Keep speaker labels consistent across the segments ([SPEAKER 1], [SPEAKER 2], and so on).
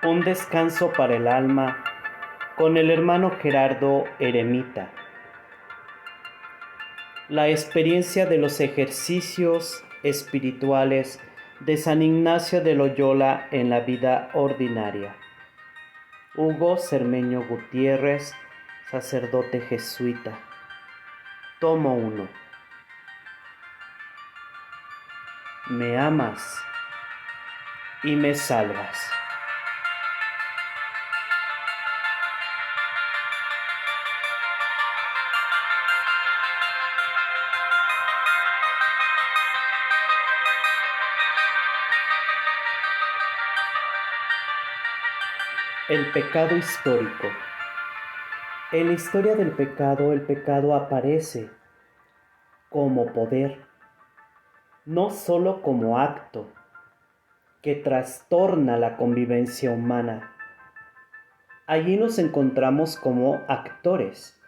[SPEAKER 1] Un descanso para el alma con el hermano Gerardo Eremita. La experiencia de los ejercicios espirituales de San Ignacio de Loyola en la vida ordinaria. Hugo Cermeño Gutiérrez, sacerdote jesuita. Tomo 1. Me amas y me salvas. El pecado histórico. En la historia del pecado, el pecado aparece como poder, no solo como acto que trastorna la convivencia humana. Allí nos encontramos como actores.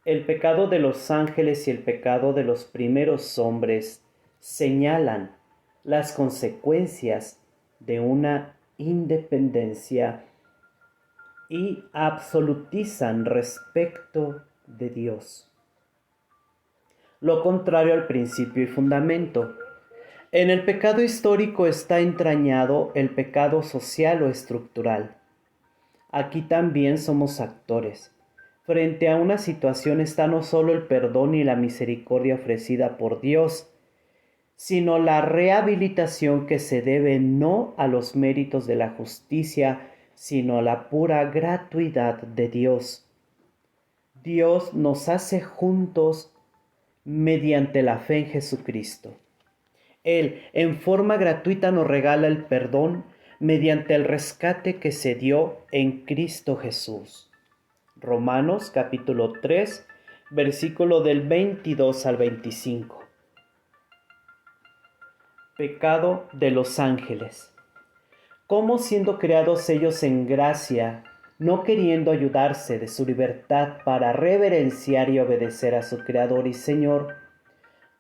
[SPEAKER 1] El pecado de los ángeles y el pecado de los primeros hombres señalan las consecuencias de una independencia y absolutizan respecto de Dios. Lo contrario al principio y fundamento. En el pecado histórico está entrañado el pecado social o estructural. Aquí también somos actores. Frente a una situación está no solo el perdón y la misericordia ofrecida por Dios, sino la rehabilitación que se debe no a los méritos de la justicia, sino a la pura gratuidad de Dios. Dios nos hace juntos mediante la fe en Jesucristo. Él, en forma gratuita, nos regala el perdón mediante el rescate que se dio en Cristo Jesús. Romanos capítulo 3, versículo del 22 al 25. Pecado de los ángeles. ¿Cómo siendo creados ellos en gracia, no queriendo ayudarse de su libertad para reverenciar y obedecer a su Creador y Señor,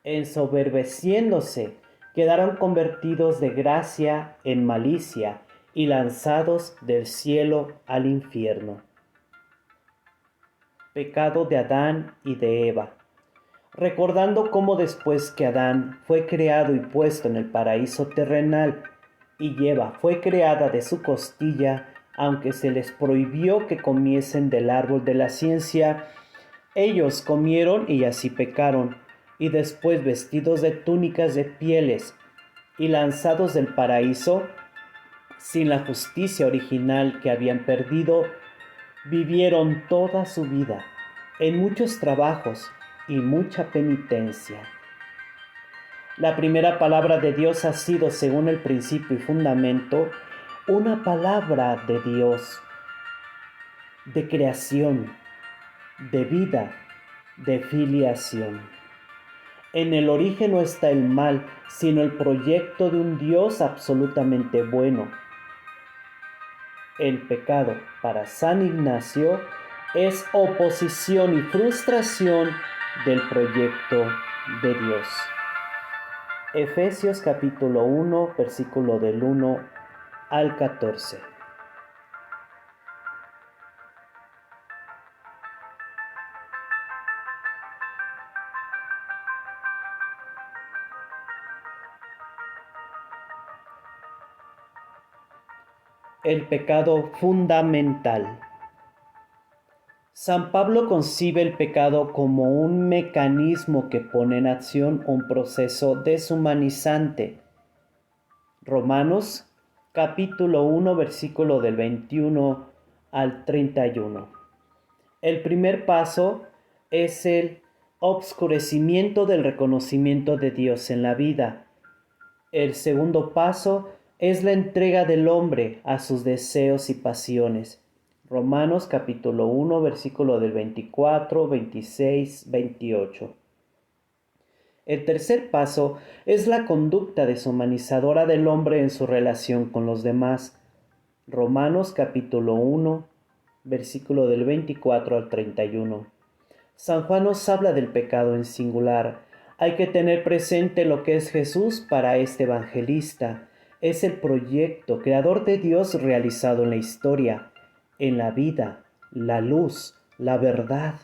[SPEAKER 1] ensoberbeciéndose, quedaron convertidos de gracia en malicia y lanzados del cielo al infierno? Pecado de Adán y de Eva. Recordando cómo después que Adán fue creado y puesto en el paraíso terrenal y Eva fue creada de su costilla, aunque se les prohibió que comiesen del árbol de la ciencia, ellos comieron y así pecaron, y después vestidos de túnicas de pieles y lanzados del paraíso, sin la justicia original que habían perdido, vivieron toda su vida en muchos trabajos y mucha penitencia. La primera palabra de Dios ha sido, según el principio y fundamento, una palabra de Dios, de creación, de vida, de filiación. En el origen no está el mal, sino el proyecto de un Dios absolutamente bueno. El pecado, para San Ignacio, es oposición y frustración del proyecto de Dios. Efesios capítulo 1, versículo del 1 al 14. El pecado fundamental. San Pablo concibe el pecado como un mecanismo que pone en acción un proceso deshumanizante. Romanos capítulo 1, versículo del 21 al 31. El primer paso es el obscurecimiento del reconocimiento de Dios en la vida. El segundo paso es la entrega del hombre a sus deseos y pasiones. Romanos capítulo 1, versículo del 24, 26, 28. El tercer paso es la conducta deshumanizadora del hombre en su relación con los demás. Romanos capítulo 1, versículo del 24 al 31. San Juan nos habla del pecado en singular. Hay que tener presente lo que es Jesús para este evangelista. es el proyecto creador de Dios realizado en la historia, en la vida, la luz, la verdad,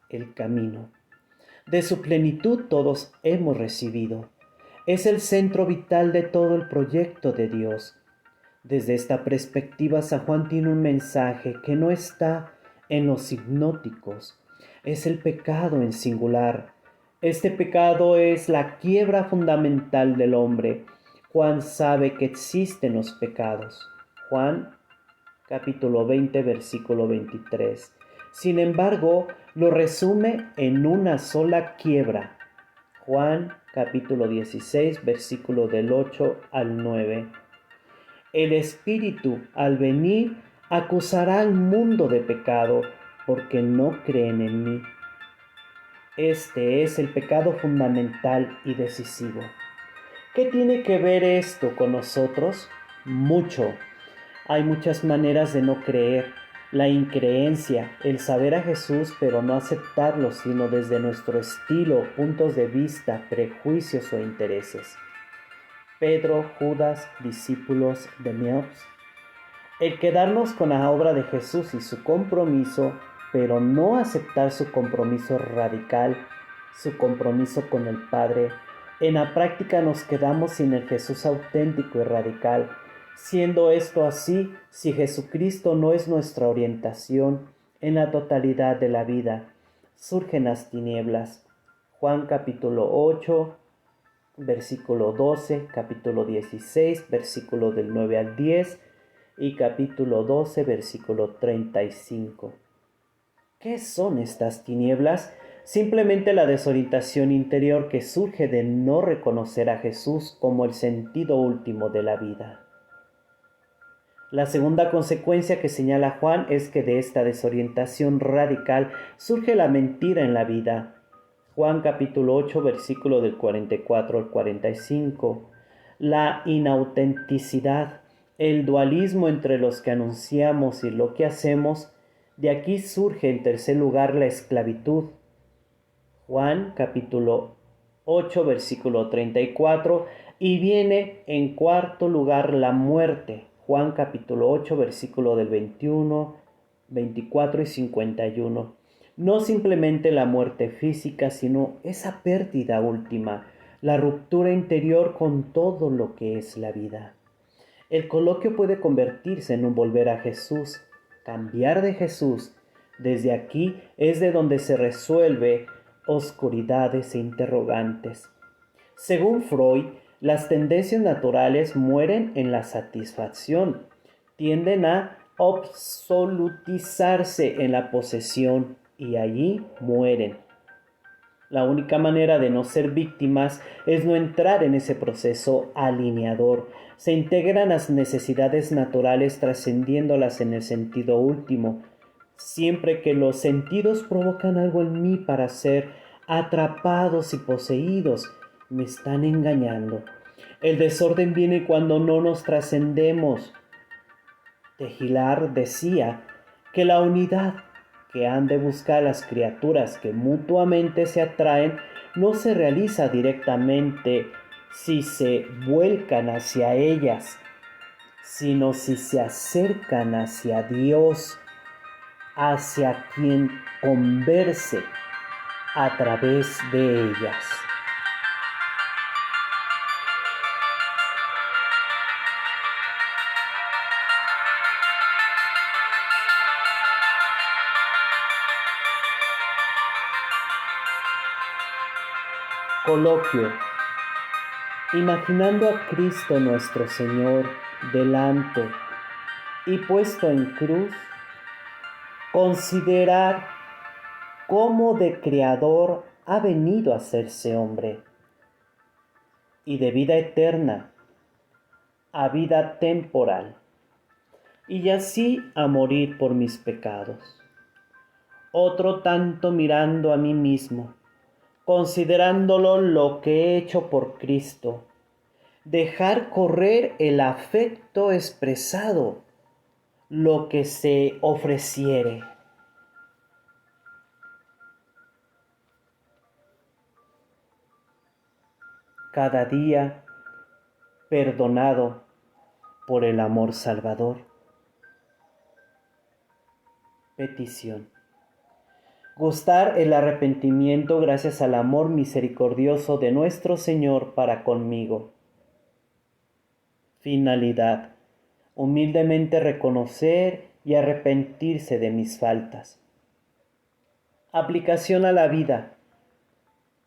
[SPEAKER 1] el camino. De su plenitud todos hemos recibido. Es el centro vital de todo el proyecto de Dios. Desde esta perspectiva, San Juan tiene un mensaje que no está en los hipnóticos. Es el pecado en singular. Este pecado es la quiebra fundamental del hombre. Juan sabe que existen los pecados. Juan capítulo 20, versículo 23. Sin embargo, lo resume en una sola quiebra. Juan capítulo 16, versículo del 8 al 9. El Espíritu, al venir, acusará al mundo de pecado, porque no creen en mí. Este es el pecado fundamental y decisivo. ¿Qué tiene que ver esto con nosotros? Mucho. Hay muchas maneras de no creer. La increencia, el saber a Jesús pero no aceptarlo sino desde nuestro estilo, puntos de vista, prejuicios o intereses. Pedro, Judas, discípulos de Meops. El quedarnos con la obra de Jesús y su compromiso, pero no aceptar su compromiso radical, su compromiso con el Padre. En la práctica nos quedamos sin el Jesús auténtico y radical. Siendo esto así, si Jesucristo no es nuestra orientación en la totalidad de la vida, surgen las tinieblas. Juan capítulo 8, versículo 12, capítulo 16, versículo del 9 al 10 y capítulo 12, versículo 35. ¿Qué son estas tinieblas? Simplemente la desorientación interior que surge de no reconocer a Jesús como el sentido último de la vida. La segunda consecuencia que señala Juan es que de esta desorientación radical surge la mentira en la vida. Juan capítulo 8, versículo del 44 al 45. La inautenticidad, el dualismo entre los que anunciamos y lo que hacemos, de aquí surge en tercer lugar la esclavitud. Juan capítulo 8, versículo 34, y viene en cuarto lugar la muerte. Juan capítulo 8, versículo del 21, 24 y 51. No simplemente la muerte física, sino esa pérdida última, la ruptura interior con todo lo que es la vida. El coloquio puede convertirse en un volver a Jesús, cambiar de Jesús. Desde aquí es de donde se resuelve oscuridades e interrogantes. Según Freud, las tendencias naturales mueren en la satisfacción, tienden a absolutizarse en la posesión y allí mueren. La única manera de no ser víctimas es no entrar en ese proceso alineador. Se integran las necesidades naturales trascendiéndolas en el sentido último. Siempre que los sentidos provocan algo en mí para ser atrapados y poseídos, me están engañando. El desorden viene cuando no nos trascendemos. Tejilar decía que la unidad que han de buscar las criaturas que mutuamente se atraen no se realiza directamente si se vuelcan hacia ellas, sino si se acercan hacia Dios, hacia quien converse a través de ellas. Coloquio. Imaginando a Cristo nuestro Señor delante y puesto en cruz, considerar cómo de creador ha venido a hacerse hombre y de vida eterna a vida temporal y así a morir por mis pecados. Otro tanto mirando a mí mismo, considerándolo lo que he hecho por Cristo, dejar correr el afecto expresado, lo que se ofreciere. Cada día perdonado, por el amor salvador. Petición. Gustar el arrepentimiento gracias al amor misericordioso de nuestro Señor para conmigo. Finalidad. Humildemente reconocer y arrepentirse de mis faltas. Aplicación a la vida.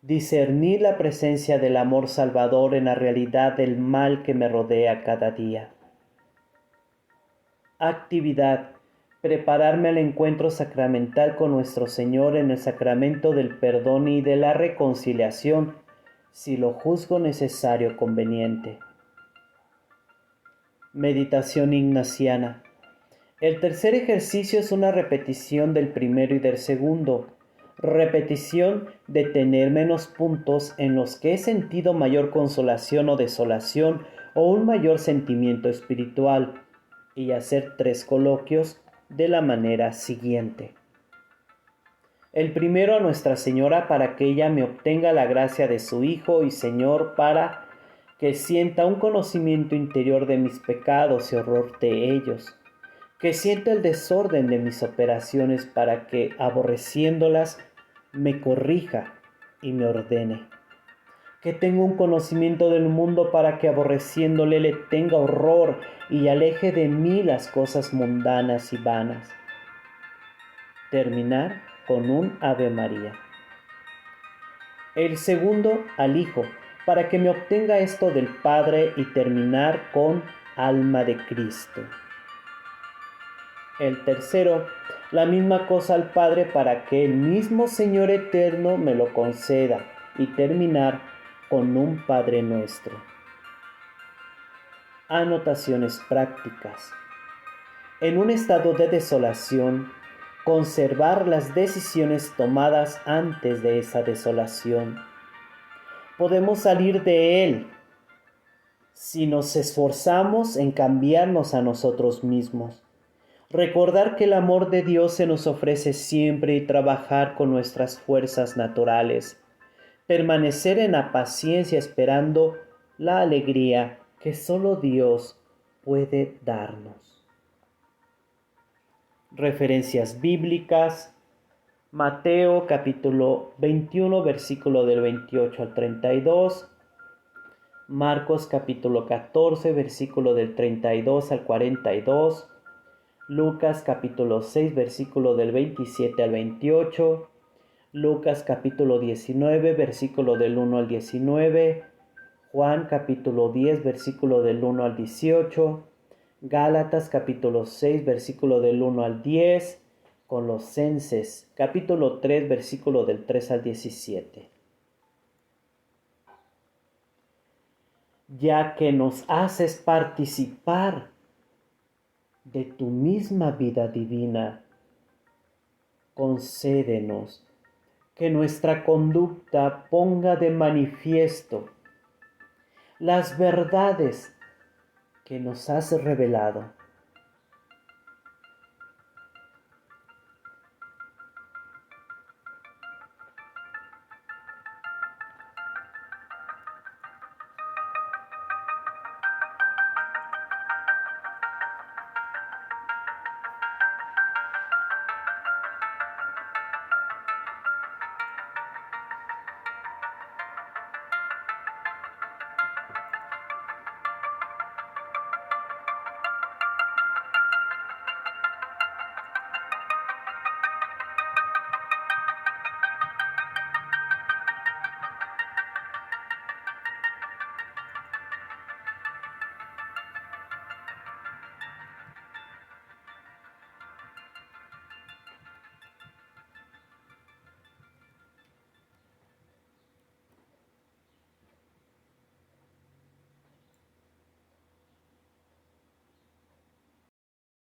[SPEAKER 1] Discernir la presencia del amor salvador en la realidad del mal que me rodea cada día. Actividad. Prepararme al encuentro sacramental con nuestro Señor en el sacramento del perdón y de la reconciliación, si lo juzgo necesario o conveniente. Meditación ignaciana. El tercer ejercicio es una repetición del primero y del segundo. Repetición de tener menos puntos en los que he sentido mayor consolación o desolación o un mayor sentimiento espiritual, y hacer 3 coloquios de la manera siguiente. El primero a Nuestra Señora para que ella me obtenga la gracia de su Hijo y Señor, para que sienta un conocimiento interior de mis pecados y horror de ellos, que sienta el desorden de mis operaciones para que, aborreciéndolas, me corrija y me ordene, que tenga un conocimiento del mundo para que, aborreciéndole, le tenga horror y aleje de mí las cosas mundanas y vanas. Terminar con un Ave María. El segundo al Hijo, para que me obtenga esto del Padre, y terminar con Alma de Cristo. El tercero, la misma cosa al Padre, para que el mismo Señor eterno me lo conceda, y terminar con un Padre Nuestro. Anotaciones prácticas. En un estado de desolación, conservar las decisiones tomadas antes de esa desolación. Podemos salir de él si nos esforzamos en cambiarnos a nosotros mismos. Recordar que el amor de Dios se nos ofrece siempre y trabajar con nuestras fuerzas naturales. Permanecer en la paciencia esperando la alegría que solo Dios puede darnos. Referencias bíblicas: Mateo capítulo 21, versículo del 28 al 32, Marcos capítulo 14, versículo del 32 al 42, Lucas capítulo 6, versículo del 27 al 28, Lucas capítulo 19, versículo del 1 al 19, Juan capítulo 10, versículo del 1 al 18, Gálatas capítulo 6, versículo del 1 al 10, Colosenses capítulo 3, versículo del 3 al 17. Ya que nos haces participar de tu misma vida divina, concédenos que nuestra conducta ponga de manifiesto las verdades que nos has revelado,